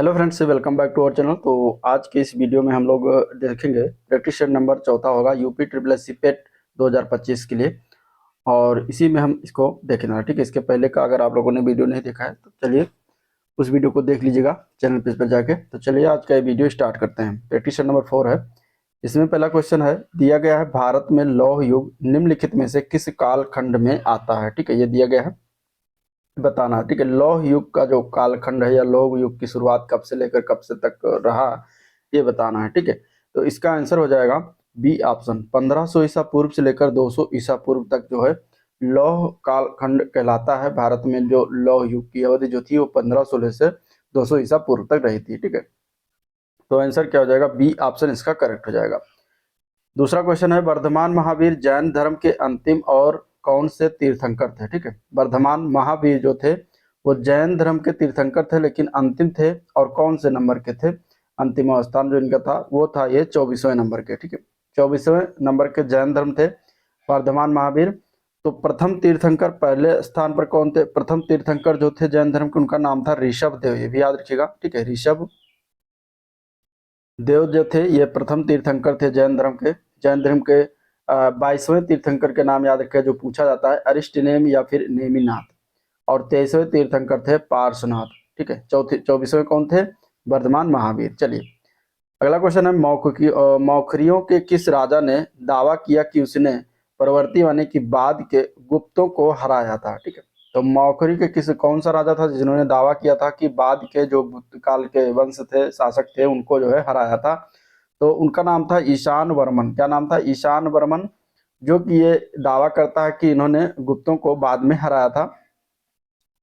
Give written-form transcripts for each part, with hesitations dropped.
Hello friends, welcome back to our channel. तो आज के इस वीडियो में हम लोग देखेंगे प्रैक्टिस सेट नंबर चौथा होगा यूपी ट्रिपल एस सी पेट 2025 के लिए। और इसी में हम इसको देखेंगे, ठीक है। इसके पहले का अगर आप लोगों ने वीडियो नहीं देखा है तो चलिए उस वीडियो को देख लीजिएगा चैनल पेज पर जाके। तो चलिए आज का ये वीडियो स्टार्ट करते हैं। प्रैक्टिस सेट नंबर 4 है। इसमें पहला क्वेश्चन है, दिया गया है भारत में लौह युग निम्नलिखित में से किस कालखंड में आता है। ठीक है, ये दिया गया है, बताना है। ठीक है, लौह युग का जो कालखंड है या लौह युग की शुरुआत कब से लेकर कब से तक रहा, ये बताना है। ठीक है, तो इसका आंसर हो जाएगा बी ऑप्शन, 1500 ईसा पूर्व से लेकर 200 ईसा पूर्व तक जो है लौह कालखंड कहलाता है। भारत में जो लौह युग की अवधि जो थी वो 1500 से 200 ईसा पूर्व तक रही थी। ठीक है, तो आंसर क्या हो जाएगा, बी ऑप्शन इसका करेक्ट हो जाएगा। दूसरा क्वेश्चन है, वर्धमान महावीर जैन धर्म के अंतिम और कौन से तीर्थंकर थे। ठीक है, वर्धमान महावीर जो थे वो जैन धर्म के तीर्थंकर थे, लेकिन अंतिम थे और कौन से नंबर के थे। अंतिम स्थान जो इनका था वो था ये 24वें नंबर के। ठीक है, 24वें नंबर के जैन धर्म थे वर्धमान महावीर। तो प्रथम तीर्थंकर पहले स्थान पर कौन थे, प्रथम तीर्थंकर जो थे जैन धर्म के उनका नाम था ऋषभ देव, ये भी याद रखिएगा। ठीक है, ऋषभ देव जो थे ये प्रथम तीर्थंकर थे जैन धर्म के। जैन धर्म के 22वें तीर्थंकर के नाम याद रखें जो पूछा जाता है, अरिष्टनेम या फिर नेमिनाथ। और 23वें तीर्थंकर थे पार्श्वनाथ। ठीक है, 24वें कौन थे, वर्धमान महावीर। चलिए अगला क्वेश्चन है, मौखरियों के किस राजा ने दावा किया कि उसने परवर्ती आने की बाद के गुप्तों को हराया था। ठीक है, तो मौखरी के किस कौन सा राजा था जिन्होंने दावा किया था कि बाद के जो गुप्त काल के वंश थे, शासक थे, उनको जो है हराया था। तो उनका नाम था ईशान वर्मन। क्या नाम था, ईशान वर्मन, जो कि ये दावा करता है कि इन्होंने गुप्तों को बाद में हराया था।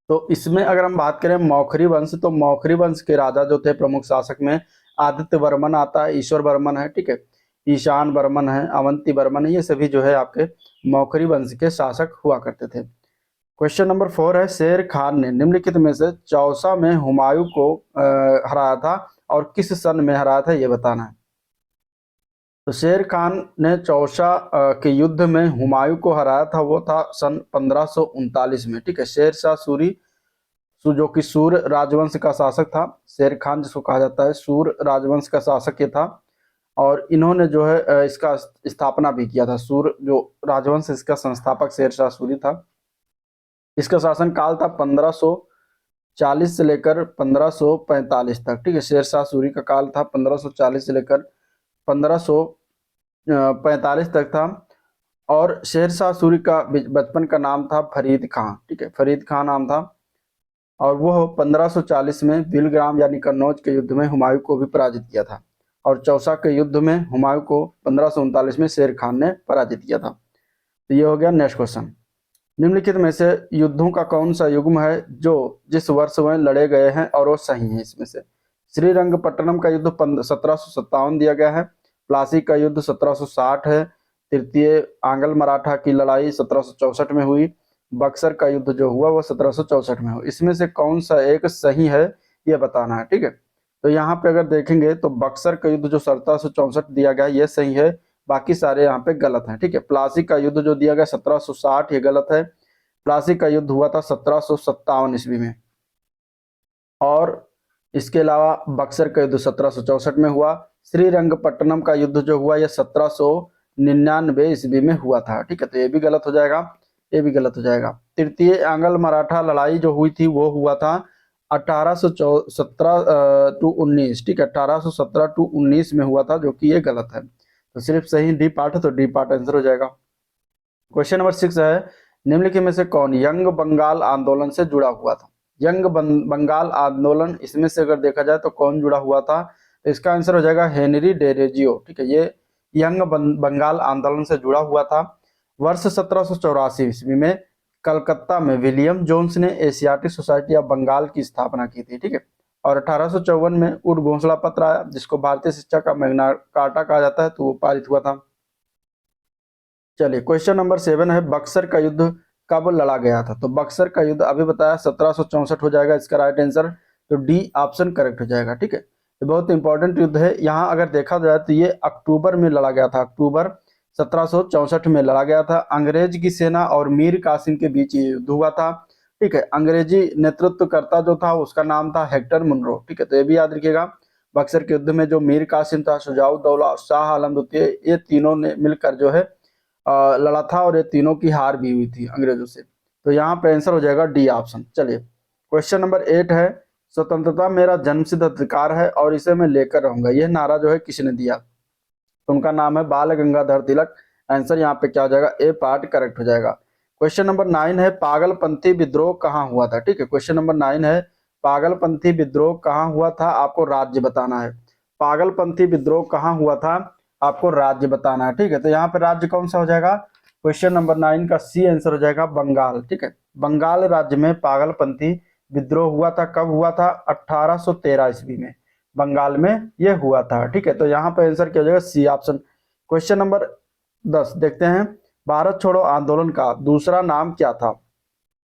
तो इसमें अगर हम बात करें मौखरी वंश, तो मौखरी वंश के राजा जो थे प्रमुख शासक में आदित्य वर्मन आता है, ईश्वर वर्मन है, ठीक है, ईशान वर्मन है, अवंती वर्मन है, ये सभी जो है आपके मौखरी वंश के शासक हुआ करते थे। क्वेश्चन नंबर 4 है, शेर खान ने निम्नलिखित में से चौसा में हुमायूं को हराया था और किस सन में हराया था, ये बताना है। तो शेर खान ने चौसा के युद्ध में हुमायूं को हराया था, वो था सन 1539 में। ठीक है, शेर शाह सूरी जो कि सूर राजवंश का शासक था। शेर खान जिसको कहा जाता है सूर राजवंश का शासक ये था, और इन्होंने जो है इसका स्थापना भी किया था। सूर जो राजवंश इसका संस्थापक शेर शाह सूरी था। इसका शासन काल था 1540 से लेकर 1545 तक। ठीक है, शेर शाह सूरी का काल था 1540 से लेकर 1545 तक था। और शेर शाह सूरी का बचपन का नाम था फरीद खां। ठीक है, फरीद खां नाम था। और वह 1540 में बिलग्राम यानी कन्नौज के युद्ध में हुमायूं को भी पराजित किया था। और चौसा के युद्ध में हुमायूं को 1539 में शेर खान ने पराजित किया था। तो ये हो गया नेक्स्ट क्वेश्चन। निम्नलिखित में से युद्धों का कौन सा युग्म है जो जिस वर्ष में लड़े गए हैं और वो सही है इसमें से। श्रीरंगपट्टनम का युद्ध 1757 दिया गया है। प्लासी का युद्ध 1760 है। तृतीय आंग्ल मराठा की लड़ाई 1764 में हुई। बक्सर का युद्ध जो हुआ वो 1764 में हुआ। इसमें से कौन सा एक सही है ये बताना है। ठीक है, तो यहाँ पे अगर देखेंगे तो बक्सर का युद्ध जो 1764 दिया गया ये सही है, बाकी सारे यहाँ पे गलत हैं। ठीक है, प्लासी का युद्ध जो दिया गया 1760 ये गलत है। प्लासी का युद्ध हुआ था 1757 ईस्वी में। और इसके अलावा बक्सर का युद्ध 1764 में हुआ। श्रीरंगपट्टनम का युद्ध जो हुआ यह 1799 ईस्वी में हुआ था। ठीक है, तो ये भी गलत हो जाएगा, ये भी गलत हो जाएगा। तृतीय आंग्ल मराठा लड़ाई जो हुई थी वो हुआ था 1817 टू 19। ठीक है, 1817 टू 19 में हुआ था, जो कि ये गलत है। तो सिर्फ सही डी पार्ट है, तो डी पार्ट आंसर हो जाएगा। क्वेश्चन नंबर 6 है, निम्नलिखित में से कौन यंग बंगाल आंदोलन से जुड़ा हुआ था। यंग बंगाल आंदोलन, इसमें से अगर देखा जाए तो कौन जुड़ा हुआ था, तो इसका आंसर हो जाएगा हेनरी डेरेजियो। ठीक है, ये यंग बंगाल आंदोलन से जुड़ा हुआ था। वर्ष 1784 ईस्वी में कलकत्ता में विलियम जोन्स ने एशियाटिक सोसाइटी ऑफ बंगाल की स्थापना की थी। ठीक है, और 1854 में उड घोषणा पत्र आया जिसको भारतीय शिक्षा का मैग्ना कार्टा कहा जाता है, तो वो पारित हुआ था। चलिए क्वेश्चन नंबर 7 है, बक्सर का युद्ध कब लड़ा गया था। तो बक्सर का युद्ध अभी बताया 1764 हो जाएगा इसका राइट आंसर, तो डी ऑप्शन करेक्ट हो जाएगा। ठीक है, ये बहुत इंपॉर्टेंट युद्ध है। यहाँ अगर देखा जाए तो ये अक्टूबर में लड़ा गया था, अक्टूबर 1764 में लड़ा गया था। अंग्रेज की सेना और मीर कासिम के बीच ये युद्ध हुआ था। ठीक है। अंग्रेजी नेतृत्वकर्ता जो था उसका नाम था हेक्टर मुनरो, ठीक है, तो ये भी याद रखिएगा। बक्सर के युद्ध में जो मीर कासिम था, शुजाउद्दौला और शाह आलम द्वितीय, ये तीनों ने मिलकर जो है लड़ा था और ये तीनों की हार भी हुई थी अंग्रेजों से। तो यहाँ पे आंसर हो जाएगा डी ऑप्शन। चलिए क्वेश्चन नंबर 8 है, स्वतंत्रता मेरा जन्मसिद्ध अधिकार है और इसे मैं लेकर रहूंगा, यह नारा जो है किसने दिया? तो उनका नाम है बाल गंगाधर तिलक। आंसर यहाँ पे क्या हो जाएगा? ए पार्ट करेक्ट हो जाएगा। क्वेश्चन नंबर 9 है, पागलपंथी विद्रोह कहाँ हुआ था? ठीक है, क्वेश्चन नंबर 9 है, पागलपंथी विद्रोह कहाँ हुआ था, आपको राज्य बताना है। पागलपंथी विद्रोह कहाँ हुआ था, आपको राज्य बताना है। ठीक है, तो यहाँ पे राज्य कौन सा हो जाएगा? क्वेश्चन नंबर 9 का सी आंसर हो जाएगा बंगाल। ठीक है, बंगाल राज्य में पागलपंथी विद्रोह हुआ था। कब हुआ था? 1813 ईस्वी में बंगाल में ये हुआ था। ठीक है, तो यहाँ पे आंसर क्या हो जाएगा? C option. क्वेश्चन नंबर 10 देखते हैं, भारत छोड़ो आंदोलन का दूसरा नाम क्या था?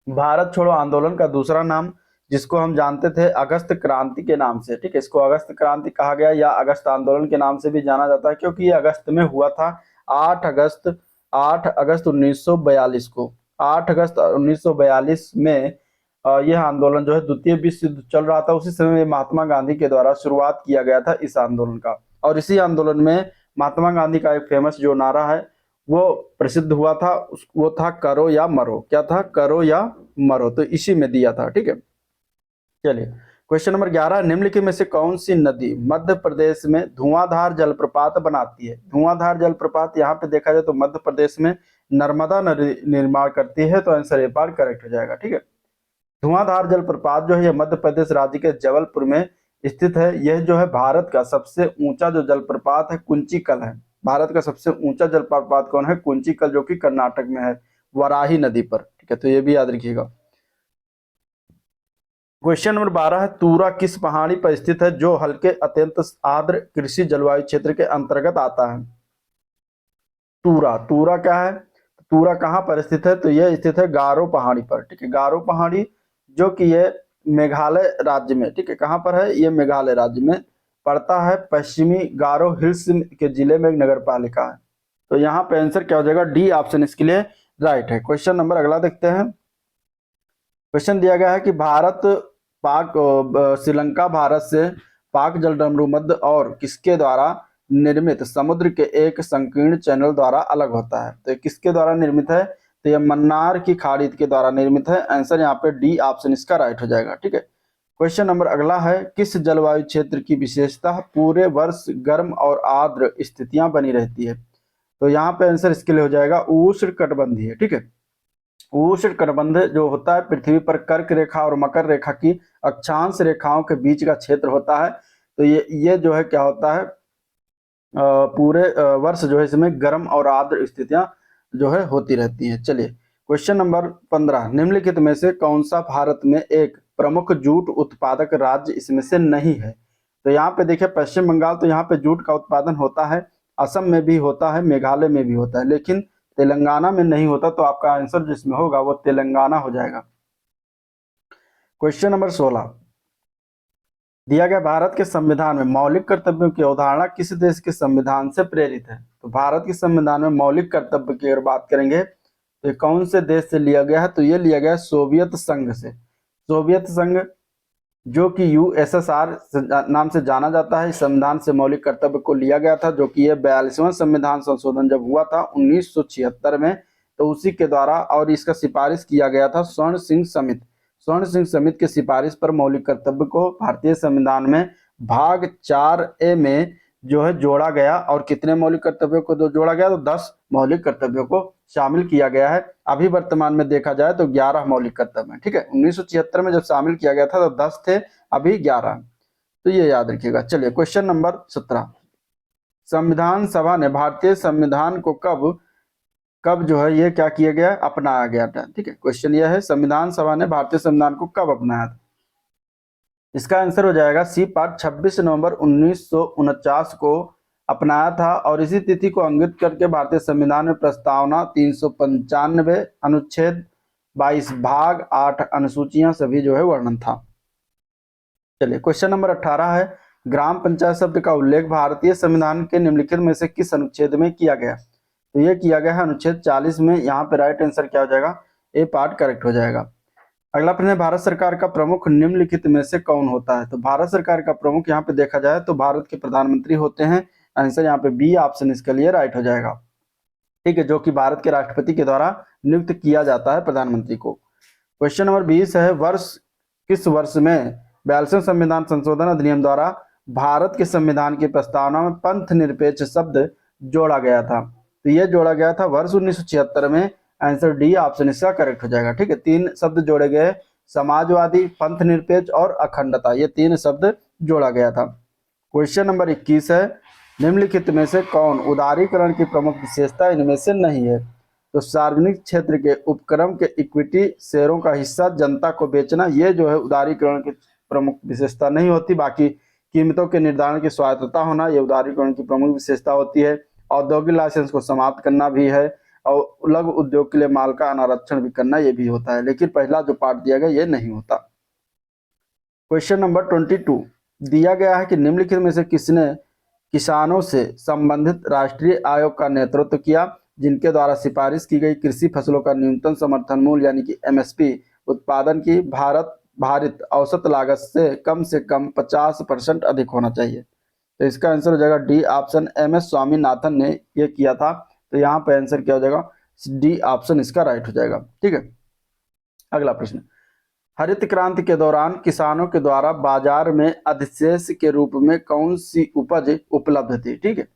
भारत छोड़ो आंदोलन का दूसरा नाम, जिसको हम जानते थे अगस्त क्रांति के नाम से, ठीक है, इसको अगस्त क्रांति कहा गया या अगस्त आंदोलन के नाम से भी जाना जाता है, क्योंकि ये अगस्त में हुआ था। 8 अगस्त 1942 को, 8 अगस्त 1942 में यह आंदोलन जो है द्वितीय विश्व युद्ध चल रहा था, उसी समय महात्मा गांधी के द्वारा शुरुआत किया गया था इस आंदोलन का। और इसी आंदोलन में महात्मा गांधी का एक फेमस जो नारा है वो प्रसिद्ध हुआ था, वो था करो या मरो। क्या था? करो या मरो, तो इसी में दिया था। ठीक है, चलिए क्वेश्चन नंबर 11, निम्नलिखित में से कौन सी नदी मध्य प्रदेश में धुआंधार जलप्रपात बनाती है? धुआंधार जलप्रपात यहाँ पे देखा जाए तो मध्य प्रदेश में नर्मदा नदी निर्माण करती है, तो आंसर ए पार्ट करेक्ट हो जाएगा। ठीक है, धुआंधार जलप्रपात जो है ये मध्य प्रदेश राज्य के जबलपुर में स्थित है। यह जो है भारत का सबसे ऊंचा जो जलप्रपात है कुंचिकल है। भारत का सबसे ऊंचा जलप्रपात कौन है? कुंचिकल, जो कि कर्नाटक में है, वराही नदी पर। ठीक है, तो ये भी याद रखिएगा। क्वेश्चन नंबर 12 है, तूरा किस पहाड़ी पर स्थित है जो हल्के अत्यंत आर्द्र कृषि जलवायु क्षेत्र के अंतर्गत आता है? तूरा, तूरा क्या है? तूरा कहाँ पर स्थित है? तो यह स्थित है गारो पहाड़ी पर। ठीक है, गारो पहाड़ी जो कि ये मेघालय राज्य में, ठीक है, कहाँ पर है? ये मेघालय राज्य में पड़ता है। पश्चिमी गारो हिल्स के जिले में एक नगर पालिका है। तो यहाँ पे आंसर क्या हो जाएगा? डी ऑप्शन इसके लिए राइट है। क्वेश्चन नंबर अगला देखते हैं। क्वेश्चन दिया गया है कि भारत पाक श्रीलंका भारत से पाक जलडमरू मध्य और किसके द्वारा निर्मित समुद्र के एक संकीर्ण चैनल द्वारा अलग होता है? तो किसके द्वारा निर्मित है? तो यह मन्नार की खाड़ी के द्वारा निर्मित है। आंसर यहाँ पे डी ऑप्शन इसका राइट हो जाएगा। ठीक है, क्वेश्चन नंबर अगला है, किस जलवायु क्षेत्र की विशेषता पूरे वर्ष गर्म और आर्द्र स्थितियां बनी रहती है? तो यहाँ पे आंसर इसके लिए हो जाएगा उष्ण कटिबंधीय। ठीक है, उष्ण कटिबंध जो होता है पृथ्वी पर कर्क रेखा और मकर रेखा की अक्षांश रेखाओं के बीच का क्षेत्र होता है। तो ये जो है क्या होता है, पूरे वर्ष जो है इसमें गर्म और आर्द्र स्थितियां जो है होती रहती हैं। चलिए क्वेश्चन नंबर 15, निम्नलिखित में से कौन सा भारत में एक प्रमुख जूट उत्पादक राज्य इसमें से नहीं है? तो यहाँ पे देखिए पश्चिम बंगाल, तो यहाँ पे जूट का उत्पादन होता है, असम में भी होता है, मेघालय में भी होता है, लेकिन तेलंगाना में नहीं होता। तो आपका आंसर जिसमें होगा वो तेलंगाना हो जाएगा। क्वेश्चन नंबर 16 दिया गया, भारत के संविधान में मौलिक कर्तव्यों की अवधारणा किस देश के संविधान से प्रेरित है? तो भारत के संविधान में मौलिक कर्तव्य की अगर बात करेंगे तो ये कौन से देश से लिया गया है? तो ये लिया गया है सोवियत संघ से। सोवियत संघ जो कि यूएसएसआर नाम से जाना जाता है, इस संविधान से मौलिक कर्तव्य को लिया गया था, जो कि ये 42वां संविधान संशोधन जब हुआ था 1976 में, तो उसी के द्वारा, और इसका सिफारिश किया गया था स्वर्ण सिंह समिति। स्वर्ण सिंह समिति के सिफारिश पर मौलिक कर्तव्य को भारतीय संविधान में भाग 4A में जो है जोड़ा गया। और कितने मौलिक कर्तव्यों को जोड़ा गया? तो 10 मौलिक कर्तव्यों को शामिल किया गया है। अभी वर्तमान में देखा जाए तो 11 मौलिक कर्तव्य हैं। ठीक है, 1976 में जब शामिल किया गया था तो 10 थे, अभी 11। तो ये याद रखिएगा। चलिए क्वेश्चन नंबर 17, संविधान सभा ने भारतीय संविधान को कब जो है ये क्या किया गया? अपनाया गया था। ठीक है, क्वेश्चन यह है, संविधान सभा ने भारतीय संविधान को कब अपनाया था? इसका आंसर हो जाएगा सी पार्ट, 26 नवंबर 1949 को अपनाया था। और इसी तिथि को अंकित करके भारतीय संविधान में प्रस्तावना 395 अनुच्छेद 22 भाग 8 अनुसूचियां सभी जो है वर्णन था। चलिए क्वेश्चन नंबर 18 है, ग्राम पंचायत शब्द का उल्लेख भारतीय संविधान के निम्नलिखित में से किस अनुच्छेद में किया गया? तो ये किया गया है अनुच्छेद 40 में। यहाँ पे राइट आंसर क्या हो जाएगा? ए पार्ट करेक्ट हो जाएगा। अगला प्रश्न है, भारत सरकार का प्रमुख निम्नलिखित में से कौन होता है? तो भारत सरकार का प्रमुख यहाँ पे देखा जाए तो भारत के प्रधानमंत्री होते हैं। आंसर यहाँ पे बी ऑप्शन इसके लिए राइट हो जाएगा। ठीक है, जो कि भारत के राष्ट्रपति के द्वारा नियुक्त किया जाता है प्रधानमंत्री को। क्वेश्चन नंबर 20 है, किस वर्ष में 42वें संविधान संशोधन अधिनियम द्वारा भारत के संविधान की प्रस्तावना में पंथ निरपेक्ष शब्द जोड़ा गया था? तो यह जोड़ा गया था वर्ष 1976 में। आंसर डी ऑप्शन इसका करेक्ट हो जाएगा। ठीक है, 3 शब्द जोड़े गए, समाजवादी, पंथ निरपेक्ष और अखंडता, ये 3 शब्द जोड़ा गया था। क्वेश्चन नंबर 21 है, निम्नलिखित में से कौन उदारीकरण की प्रमुख विशेषता इनमें से नहीं है? तो सार्वजनिक क्षेत्र के उपक्रम के इक्विटी शेयरों का हिस्सा जनता को बेचना, ये जो है उदारीकरण की प्रमुख विशेषता नहीं होती। बाकी कीमतों के निर्धारण की स्वायत्तता होना, ये उदारीकरण की प्रमुख विशेषता होती है। औद्योगिक लाइसेंस को समाप्त करना भी है, और लघु उद्योग के लिए माल का अनारक्षण भी करना, ये भी होता है। लेकिन पहला जो पार्ट दिया गया ये नहीं होता। क्वेश्चन नंबर 22 दिया गया है कि निम्नलिखित में से किसने किसानों से संबंधित राष्ट्रीय आयोग का नेतृत्व किया, जिनके द्वारा सिफारिश की गई कृषि फसलों का न्यूनतम समर्थन मूल्य यानी कि एमएसपी उत्पादन की भारित औसत लागत से कम 50% अधिक होना चाहिए? तो इसका आंसर हो जाएगा डी ऑप्शन, MS स्वामीनाथन ने यह किया था। तो यहाँ पे आंसर क्या हो जाएगा? डी ऑप्शन इसका राइट हो जाएगा। ठीक है, अगला प्रश्न, हरित क्रांति के दौरान किसानों के द्वारा बाजार में अधिशेष के रूप में कौन सी उपज उपलब्ध थी? ठीक है,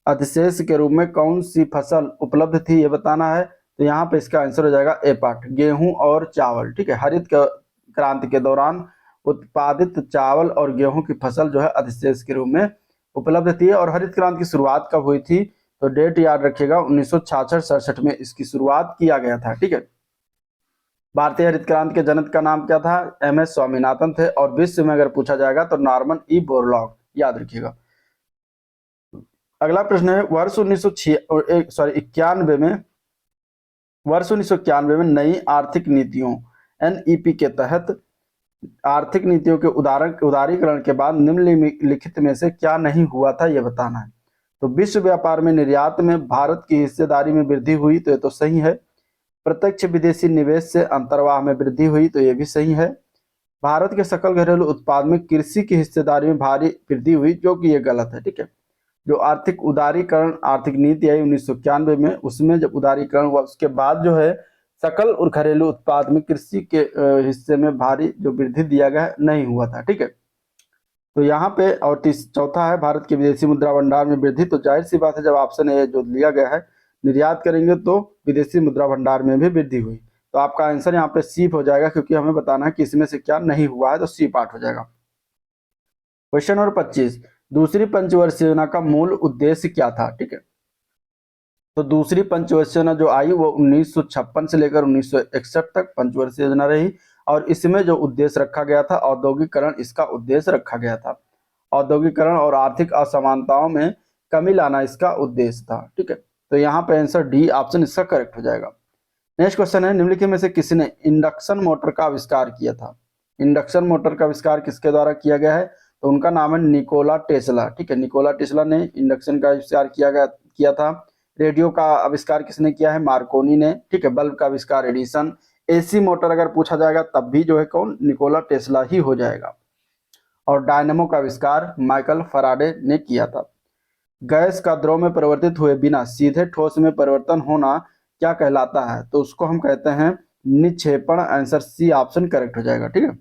अधिशेष के रूप में कौन सी फसल उपलब्ध थी ये बताना है। तो यहाँ पे इसका आंसर हो जाएगा ए पार्ट, गेहूं और चावल। ठीक है, हरित क्रांति के दौरान उत्पादित चावल और गेहूं की फसल जो है अधिशेष के रूप में उपलब्ध थी। और हरित क्रांति की शुरुआत कब हुई थी? तो डेट याद रखिएगा, 1966-67 में इसकी शुरुआत किया गया था। ठीक है, भारतीय हरित क्रांति के जनक का नाम क्या था? MS स्वामीनाथन थे। और विश्व में अगर पूछा जाएगा तो नॉर्मन ई बोरलॉग, याद रखिएगा। अगला प्रश्न है, वर्ष 1991 में नई आर्थिक नीतियों NEP के तहत आर्थिक नीतियों के उदारीकरण के बाद निम्नलिखित में से क्या नहीं हुआ था, यह बताना है। तो विश्व व्यापार में निर्यात में भारत की हिस्सेदारी में वृद्धि हुई, तो ये तो सही है। प्रत्यक्ष विदेशी निवेश से अंतर्वाह में वृद्धि हुई, तो ये भी सही है। भारत के सकल घरेलू उत्पाद में कृषि की हिस्सेदारी में भारी वृद्धि हुई, जो कि ये गलत है। ठीक है, जो आर्थिक उदारीकरण आर्थिक नीति आई 1991 में, उसमें जब उदारीकरण हुआ उसके बाद जो है सकल और घरेलू उत्पाद में कृषि के हिस्से में भारी जो वृद्धि दिया गया नहीं हुआ था। ठीक है, तो यहाँ पे और चौथा है, भारत के विदेशी मुद्रा भंडार में वृद्धि। तो जाहिर सी बात है, जब ऑप्शन ए जो लिया गया है निर्यात करेंगे तो विदेशी मुद्रा भंडार में भी वृद्धि हुई। तो आपका आंसर यहाँ पे सी हो जाएगा, क्योंकि हमें बताना है कि इसमें से क्या नहीं हुआ है, तो सी पार्ट हो जाएगा। क्वेश्चन नंबर 25, दूसरी पंचवर्षीय योजना का मूल उद्देश्य क्या था? ठीक है, तो दूसरी पंचवर्षीय योजना जो आई वो 1956 से लेकर 1961 तक पंचवर्षीय योजना रही। और इसमें जो उद्देश्य रखा गया था औद्योगिकरण, इसका उद्देश्य रखा गया था। औद्योगिकरण और आर्थिक असमानताओं में कमी लाना इसका उद्देश्य था। ठीक है, तो यहाँ पे आंसर डी ऑप्शन इसका करेक्ट हो जाएगा। नेक्स्ट क्वेश्चन है, निम्नलिखित में से किसने इंडक्शन मोटर का आविष्कार किया था? इंडक्शन मोटर का आविष्कार किसके द्वारा किया गया है? तो उनका नाम है निकोला टेस्ला। ठीक है, निकोला टेस्ला ने इंडक्शन का आविष्कार किया था। रेडियो का आविष्कार किसने किया है? मार्कोनी ने। ठीक है, बल्ब का आविष्कार एडिसन। AC मोटर अगर पूछा जाएगा तब भी जो है कौन? निकोला टेस्ला ही हो जाएगा। और डायनेमो का आविष्कार माइकल फराडे ने किया था। गैस का द्रव में परिवर्तित हुए बिना सीधे ठोस में परिवर्तन होना क्या कहलाता है? तो उसको हम कहते हैं निक्षेपण। आंसर सी ऑप्शन करेक्ट हो जाएगा। ठीक है,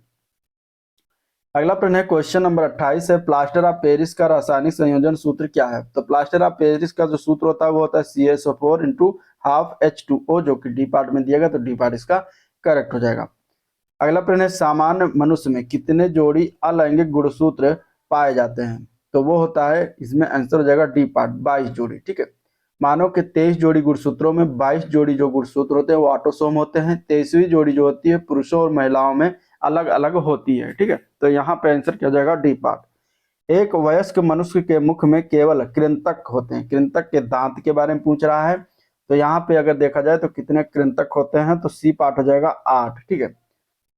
अगला प्रश्न है क्वेश्चन नंबर 28 है, प्लास्टर ऑफ पेरिस का रासायनिक संयोजन सूत्र क्या है? तो प्लास्टर ऑफ पेरिस का जो सूत्र होता है वो होता है CaSO4 × ½ H2O, जो कि डी पार्ट में दिया गया, तो डी पार्ट इसका करेक्ट हो जाएगा। अगला प्रश्न है, सामान्य मनुष्य में कितने जोड़ी अलैंगिक गुणसूत्र पाए जाते हैं? तो वो होता है, इसमें आंसर हो जाएगा डी पार्ट, 22 जोड़ी। ठीक है, मानव के 23 जोड़ी गुणसूत्रों में 22 जोड़ी जो गुणसूत्र होते हैं वो ऑटोसोम होते हैं। 23वीं जोड़ी जो होती है पुरुषों और महिलाओं में अलग अलग होती है। ठीक है, तो यहाँ पे आंसर क्या हो जाएगा? D part. एक वयस्क मनुष्य के मुख में केवल कृंतक होते हैं। कृंतक के दांत के बारे में पूछ रहा है, तो यहाँ पे अगर देखा जाए तो कितने कृंतक होते हैं? तो सी पार्ट हो जाएगा 8। ठीक है,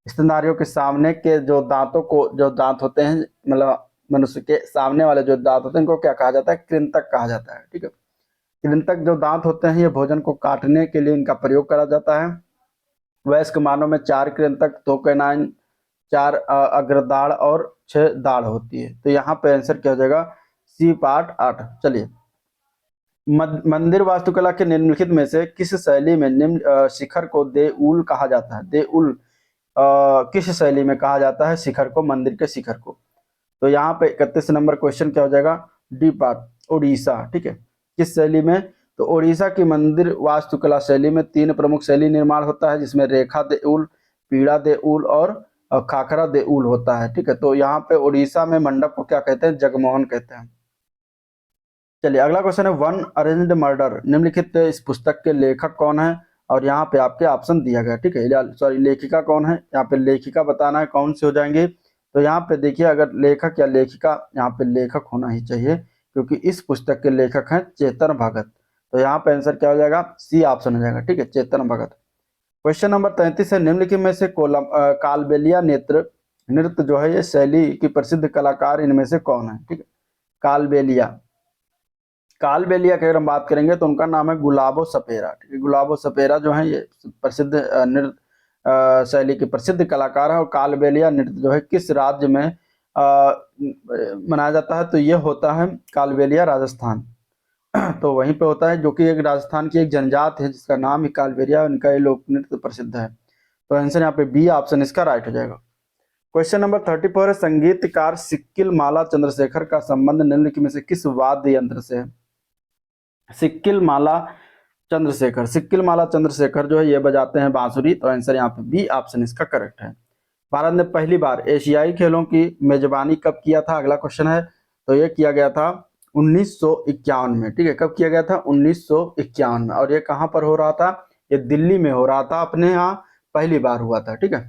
स्तनधारियों के सामने के जो दांत होते हैं, मतलब मनुष्य के सामने वाले जो दांत होते हैं, इनको क्या कहा जाता है? कृंतक कहा जाता है। ठीक है, कृंतक जो दांत होते हैं ये भोजन को काटने के लिए इनका प्रयोग करा जाता है। वयस्क मानव में 4 कृंतक, 2 कैनाइन, 4 अग्रदाढ़ और 6 दाढ़ होती है। तो यहाँ पे आंसर क्या हो जाएगा, सी पार्ट 8। चलिए, मंदिर वास्तुकला के निम्नलिखित में से किस शैली में निम्न शिखर को देउल कहा जाता है? देउल किस शैली में कहा जाता है शिखर को, मंदिर के शिखर को? तो यहाँ पे 31 नंबर क्वेश्चन क्या हो जाएगा, डी पार्ट उड़ीसा। ठीक है, किस शैली में? तो उड़ीसा की मंदिर वास्तुकला शैली में 3 प्रमुख शैली निर्माण होता है, जिसमें रेखा देउल, पीड़ा देउल और खाखरा देउल होता है। ठीक है, तो यहाँ पे उड़ीसा में मंडप को क्या कहते हैं, जगमोहन कहते हैं। चलिए, अगला क्वेश्चन है, वन अरेंज्ड मर्डर निम्नलिखित इस पुस्तक के लेखक कौन है? और यहाँ पे आपके ऑप्शन दिया गया। ठीक है, सॉरी, लेखिका कौन है? यहाँ पे लेखिका बताना है, कौन से हो जाएंगे? तो यहाँ पे देखिए, अगर लेखक या लेखिका, यहाँ पे लेखक होना ही चाहिए, क्योंकि इस पुस्तक के लेखक हैं चेतन भगत। तो यहाँ पे आंसर क्या हो जाएगा, सी ऑप्शन हो जाएगा। ठीक है, चेतन भगत। क्वेश्चन नंबर 33 है, निम्नलिखित में से कालबेलिया नृत्य जो है, ये शैली की प्रसिद्ध कलाकार इनमें से कौन है? ठीक है, कालबेलिया कालबेलिया की अगर हम बात करेंगे तो उनका नाम है गुलाबो सपेरा। ठीक है, गुलाबो सपेरा जो है ये प्रसिद्ध नृत्य शैली के प्रसिद्ध कलाकार है। और कालबेलिया नृत्य जो है किस राज्य में मनाया जाता है? तो ये होता है कालबेलिया राजस्थान। तो वहीं पे होता है, जो कि एक राजस्थान की एक जनजात है जिसका नाम ही कालबेलिया, उनका ये लोक नृत्य प्रसिद्ध है। तो आंसर यहाँ पे बी ऑप्शन इसका राइट हो जाएगा। क्वेश्चन नंबर 34 है, संगीतकार सिक्किल माला चंद्रशेखर का संबंध निम्नलिखित में से किस वाद्य यंत्र से है? सिक्किल माला चंद्रशेखर जो है ये बजाते हैं बांसुरी। तो आंसर यहाँ पे बी ऑप्शन इसका करेक्ट है। भारत ने पहली बार एशियाई खेलों की मेजबानी कब किया था? अगला क्वेश्चन है, तो ये किया गया था 1951 में। ठीक है, कब किया गया था? 1951 में। और ये कहाँ पर हो रहा था? ये दिल्ली में हो रहा था, अपने यहाँ पहली बार हुआ था। ठीक है,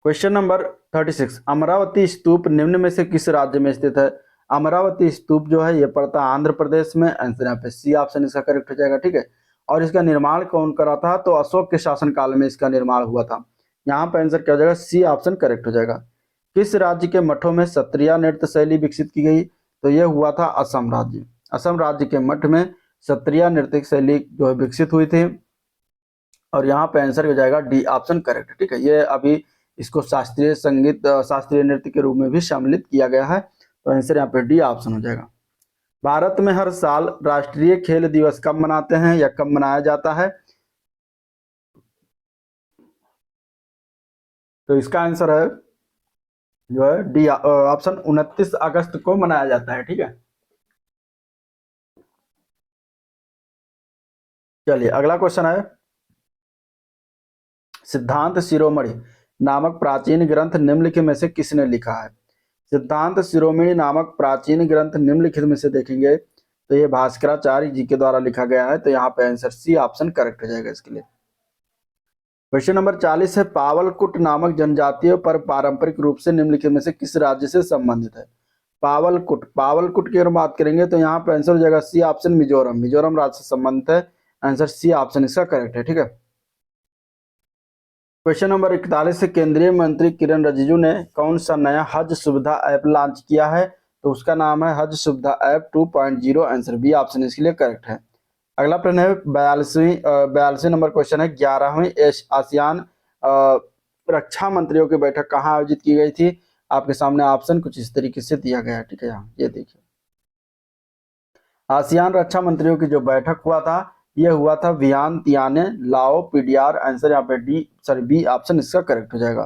क्वेश्चन नंबर 36, अमरावती स्तूप निम्न में से किस राज्य में स्थित है? अमरावती स्तूप जो है ये पड़ता है आंध्र प्रदेश में। आंसर यहाँ पे सी ऑप्शन इसका करेक्ट हो जाएगा। ठीक है, और इसका निर्माण कौन करा था? तो अशोक के शासनकाल में इसका निर्माण हुआ था। यहाँ पे आंसर क्या हो जाएगा, सी ऑप्शन करेक्ट हो जाएगा। किस राज्य के मठों में सत्रिया नृत्य शैली विकसित की गई? तो यह हुआ था असम राज्य। असम राज्य के मठ में सत्रिया नृत्य शैली जो है विकसित हुई थी। और यहाँ पे आंसर हो जाएगा डी ऑप्शन करेक्ट। ठीक है, ये अभी इसको शास्त्रीय संगीत शास्त्रीय नृत्य के रूप में भी सम्मिलित किया गया है। तो आंसर यहाँ पे डी ऑप्शन हो जाएगा। भारत में हर साल राष्ट्रीय खेल दिवस कब मनाते हैं या कब मनाया जाता है? तो इसका आंसर है जो है डी ऑप्शन 29 अगस्त को मनाया जाता है। ठीक है, चलिए अगला क्वेश्चन है, सिद्धांत शिरोमणि नामक प्राचीन ग्रंथ निम्नलिखित में से किसने लिखा है? सिद्धांत शिरोमणि नामक प्राचीन ग्रंथ निम्नलिखित में से देखेंगे तो ये भास्कराचार्य जी के द्वारा लिखा गया है। तो यहाँ पे आंसर सी ऑप्शन करेक्ट हो जाएगा इसके लिए। क्वेश्चन नंबर 40 है, पावलकुट नामक जनजातीय पर पारंपरिक रूप से निम्नलिखित में से किस राज्य से संबंधित है? पावलकुट की अगर बात करेंगे तो यहाँ पे आंसर हो जाएगा सी ऑप्शन मिजोरम राज्य से संबंधित है। आंसर सी ऑप्शन इसका करेक्ट है। ठीक है, क्वेश्चन नंबर 41 से, केंद्रीय मंत्री किरण रिजिजू ने कौन सा नया हज सुविधा ऐप लॉन्च किया है? तो उसका नाम है हज सुविधा ऐप 2.0। आंसर बी ऑप्शन इसके लिए करेक्ट है। अगला प्रश्न है 42 नंबर क्वेश्चन है, 11वीं आसियान रक्षा मंत्रियों की बैठक कहाँ आयोजित की गई थी? आपके सामने ऑप्शन कुछ इस तरीके से दिया गया है। ठीक है, यहाँ ये देखिए, आसियान रक्षा मंत्रियों की जो बैठक हुआ था यह हुआ था वियंतियाने लाओ पीडीआर। आंसर यहाँ पे बी ऑप्शन इसका करेक्ट हो जाएगा।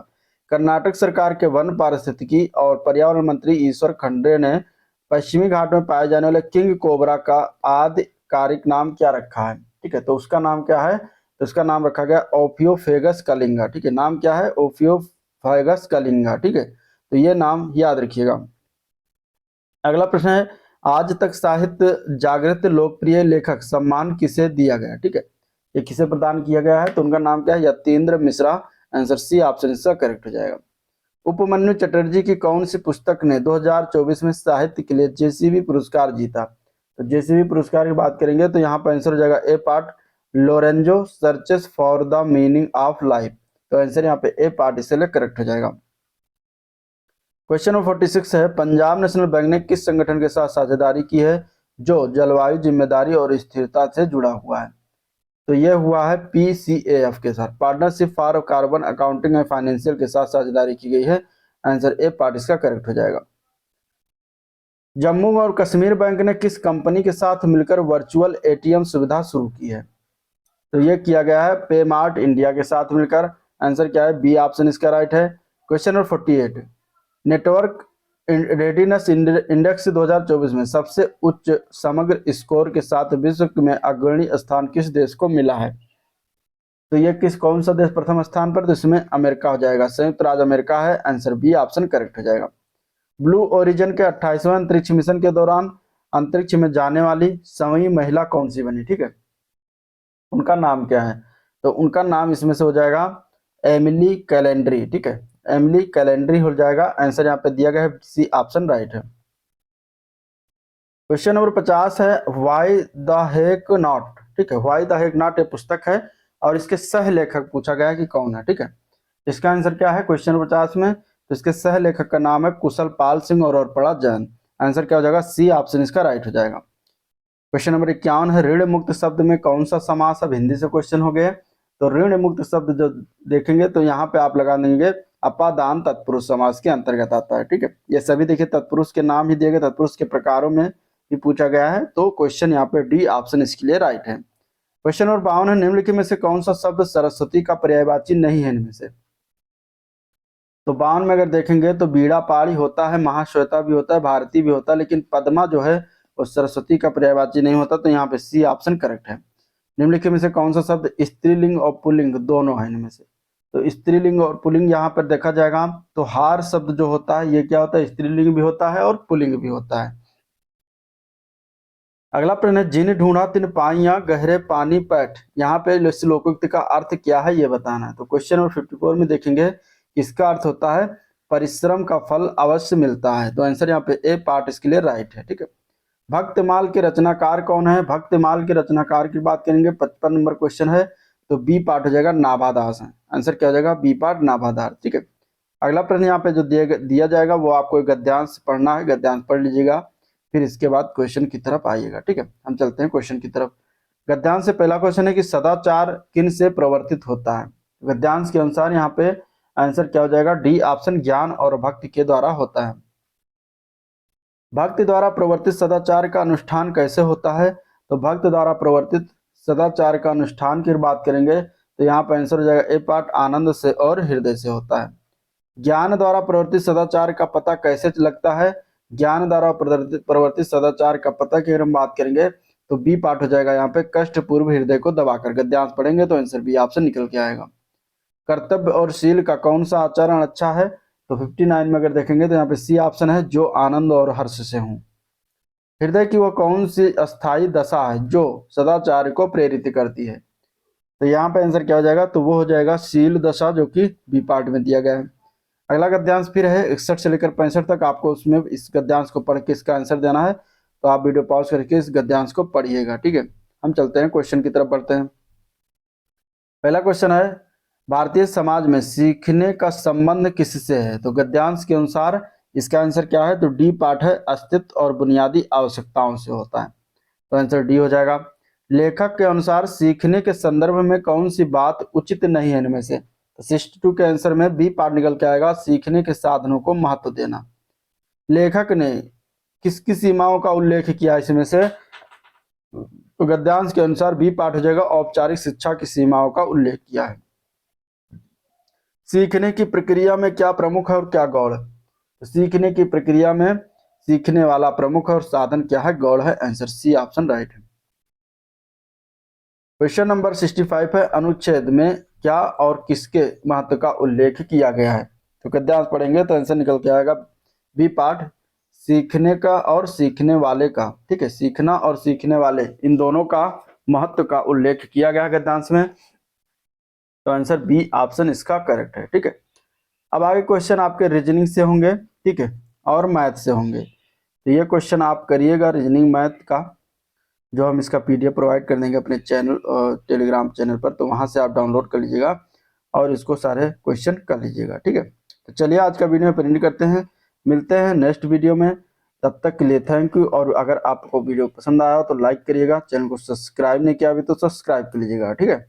कर्नाटक सरकार के वन पारिस्थितिकी और पर्यावरण मंत्री ईश्वर खंड्रे ने पश्चिमी घाट में पाए जाने वाले किंग कोबरा का आधिकारिक नाम क्या रखा है? ठीक है, तो उसका नाम क्या है? तो उसका नाम रखा गया ओफियोफेगस कलिंगा। ठीक है, नाम क्या है? ओफियोफेगस कलिंगा। ठीक है, तो ये नाम याद रखिएगा। अगला प्रश्न है, आज तक साहित्य जागृत लोकप्रिय लेखक सम्मान किसे दिया गया? ठीक है, ये किसे प्रदान किया गया है? तो उनका नाम क्या है? Yatindra Mishra. Answer C option इसका करेक्ट हो जाएगा। उपमन्यु चटर्जी की कौन सी पुस्तक ने 2024 में साहित्य के लिए जेसीबी पुरस्कार जीता? तो जेसीबी पुरस्कार की बात करेंगे तो यहाँ पर आंसर हो जाएगा A part, Lorenzo searches for the meaning of life. तो आंसर यहाँ पे ए पार्ट इसलिए करेक्ट हो जाएगा। क्वेश्चन नंबर 46 है, पंजाब नेशनल बैंक ने किस संगठन के साथ साझेदारी की है जो जलवायु जिम्मेदारी और स्थिरता से जुड़ा हुआ है? तो ये हुआ है PCAF के साथ, partnership for carbon accounting and financial के साथ साझेदारी की गई है। आंसर ए पार्ट इसका करेक्ट हो जाएगा। जम्मू और कश्मीर बैंक ने किस कंपनी के साथ मिलकर वर्चुअल ATM सुविधा शुरू की है? तो ये किया गया है पेमार्ट इंडिया के साथ मिलकर। आंसर क्या है? बी ऑप्शन इसका राइट है। Question number 48, network readiness index 2024 में सबसे उच्च समग्र स्कोर के साथ विश्व में अग्रणी स्थान किस देश को मिला है? तो ये कौन सा देश प्रथम स्थान पर? तो इसमें अमेरिका हो जाएगा, संयुक्त राज्य अमेरिका है। आंसर बी ऑप्शन करेक्ट हो जाएगा। ब्लू ओरिजिन के 28वें अंतरिक्ष मिशन के दौरान अंतरिक्ष में जाने वाली 7वीं महिला कौन सी बनी? ठीक है, उनका नाम क्या है? तो उनका नाम इसमें से हो जाएगा एमिली कैलेंड्री। ठीक है, एमिली कैलेंड्री हो जाएगा। आंसर यहाँ पे दिया गया है, सी ऑप्शन राइट है। क्वेश्चन नंबर 50 है व्हाई द हेक नॉट। ठीक है, व्हाई द हेक नॉट ये पुस्तक है और इसके सह लेखक पूछा गया है कि कौन है। ठीक है, इसका आंसर क्या है क्वेश्चन नंबर 50 में? तो इसके सह लेखक का नाम है कुशल पाल सिंह और पड़ा जैन। आंसर क्या हो जाएगा? सी ऑप्शन इसका राइट हो जाएगा। क्वेश्चन नंबर 51 है ऋण मुक्त शब्द में कौन सा समास? अब हिंदी से क्वेश्चन हो गए। तो ऋण मुक्त शब्द जो देखेंगे तो यहाँ पे आप लगा देंगे अपादान तत्पुरुष समास के अंतर्गत आता है। ठीक है, ये सभी देखिए तत्पुरुष के नाम ही दिए गए, तत्पुरुष के प्रकारों में भी पूछा गया है। तो क्वेश्चन यहाँ पे डी ऑप्शन इसके लिए राइट है। क्वेश्चन नंबर 52 है निम्नलिखित में से कौन सा शब्द सरस्वती का पर्यायवाची नहीं है इनमें से? तो 52 में अगर देखेंगे तो बीड़ा पाड़ी होता है, महाश्वेता भी होता है, भारती भी होता है, लेकिन पद्मा जो है वो सरस्वती का पर्यायवाची नहीं होता। तो यहाँ पे सी ऑप्शन करेक्ट है। निम्नलिखित में से कौन सा शब्द स्त्रीलिंग और पुल्लिंग दोनों है इनमें से? तो स्त्रीलिंग और पुल्लिंग यहाँ पर देखा जाएगा तो हार शब्द जो होता है ये क्या होता है? स्त्रीलिंग भी होता है और पुल्लिंग भी होता है। अगला प्रश्न है जिन ढूंढा तिन पाइया गहरे पानी पैठ, यहाँ पे श्लोकोक्ति का अर्थ क्या है ये बताना है। तो क्वेश्चन नंबर 54 में देखेंगे इसका अर्थ होता है परिश्रम का फल अवश्य मिलता है। तो आंसर यहाँ पे ए पार्ट इसके लिए राइट है। ठीक है, भक्तमाल के रचनाकार कौन है? भक्तमाल के रचनाकार की बात करेंगे 55 नंबर क्वेश्चन है। तो बी पार्ट हो जाएगा नाभादास है। आंसर क्या हो जाएगा? B part Nabhadas. ठीक है, अगला प्रश्न यहाँ पे जो दिया जाएगा वो आपको गद्यांश पढ़ना है, गद्यांश पढ़ लीजिएगा, फिर इसके बाद क्वेश्चन की तरफ आइएगा। ठीक है, हम चलते हैं क्वेश्चन की तरफ। गद्यांश से पहला क्वेश्चन है कि सदाचार किन से प्रवर्तित होता है? गद्यांश के अनुसार यहाँ पे आंसर क्या हो जाएगा? डी ऑप्शन ज्ञान और भक्ति के द्वारा होता है। भक्ति द्वारा प्रवर्तित सदाचार का अनुष्ठान कैसे होता है? तो भक्त द्वारा प्रवर्तित सदाचार का अनुष्ठान की बात करेंगे तो यहाँ पर आंसर हो जाएगा ए पार्ट आनंद से और हृदय से होता है। ज्ञान द्वारा प्रवर्तित सदाचार का पता कैसे लगता है? ज्ञान द्वारा प्रवर्तित सदाचार का पता की अगर हम बात करेंगे तो बी पार्ट हो जाएगा यहाँ पे कष्ट पूर्व हृदय को दबाकर। गद्यांश पढ़ेंगे तो आंसर बी ऑप्शन निकल के आएगा। कर्तव्य और शील का कौन सा आचरण अच्छा है? तो 59 में अगर देखेंगे तो यहाँ पे सी ऑप्शन है जो आनंद और हर्ष से हूं। हृदय की वह कौन सी अस्थाई दशा है जो सदाचार को प्रेरित करती है? तो यहाँ पे आंसर क्या हो जाएगा? तो वो हो जाएगा शील दशा जो कि बी पार्ट में दिया गया है। अगला गद्यांश फिर है 61 से लेकर 65 तक, आपको उसमें इस गद्यांश को पढ़ के इसका आंसर देना है। तो आप वीडियो पॉज करके इस गद्यांश को पढ़िएगा। ठीक है, हम चलते हैं क्वेश्चन की तरफ बढ़ते हैं। पहला क्वेश्चन है भारतीय समाज में सीखने का संबंध किससे है? तो गद्यांश के अनुसार इसका आंसर क्या है? तो डी पार्ट है अस्तित्व और बुनियादी आवश्यकताओं से होता है। तो आंसर डी हो जाएगा। लेखक के अनुसार सीखने के संदर्भ में कौन सी बात उचित नहीं है इनमें से? तो 62 के आंसर में बी पार्ट निकल के आएगा सीखने के साधनों को महत्व देना। लेखक ने किसकी सीमाओं का उल्लेख किया इसमें से? तो गद्यांश के अनुसार बी पार्ट हो जाएगा औपचारिक शिक्षा की सीमाओं का उल्लेख किया है। सीखने की प्रक्रिया में क्या प्रमुख है और क्या गौड़? तो सीखने की प्रक्रिया में सीखने वाला प्रमुख है और साधन क्या है? गौड़ है। आंसर सी ऑप्शन राइट है। क्वेश्चन नंबर 65 है अनुच्छेद में क्या और किसके महत्व का उल्लेख किया गया है? तो गद्यांश पढ़ेंगे तो आंसर निकल के आएगा बी पार्ट सीखने का और सीखने वाले का। ठीक है, सीखना और सीखने वाले इन दोनों का महत्व का उल्लेख किया गया है गद्यांश में। तो आंसर बी ऑप्शन इसका करेक्ट है। ठीक है, अब आगे क्वेश्चन आपके रीजनिंग से होंगे, ठीक है, और मैथ से होंगे। तो ये क्वेश्चन आप करिएगा रीजनिंग मैथ का, जो हम इसका PDF प्रोवाइड कर देंगे अपने चैनल टेलीग्राम चैनल पर, तो वहां से आप डाउनलोड कर लीजिएगा और इसको सारे क्वेश्चन कर लीजिएगा। ठीक है, तो चलिए आज का वीडियो में प्रिंट करते हैं, मिलते हैं नेक्स्ट वीडियो में। तब तक के लिए थैंक यू। और अगर आपको वीडियो पसंद आया हो तो लाइक करिएगा, चैनल को सब्सक्राइब नहीं किया अभी तो सब्सक्राइब कर लीजिएगा, ठीक है।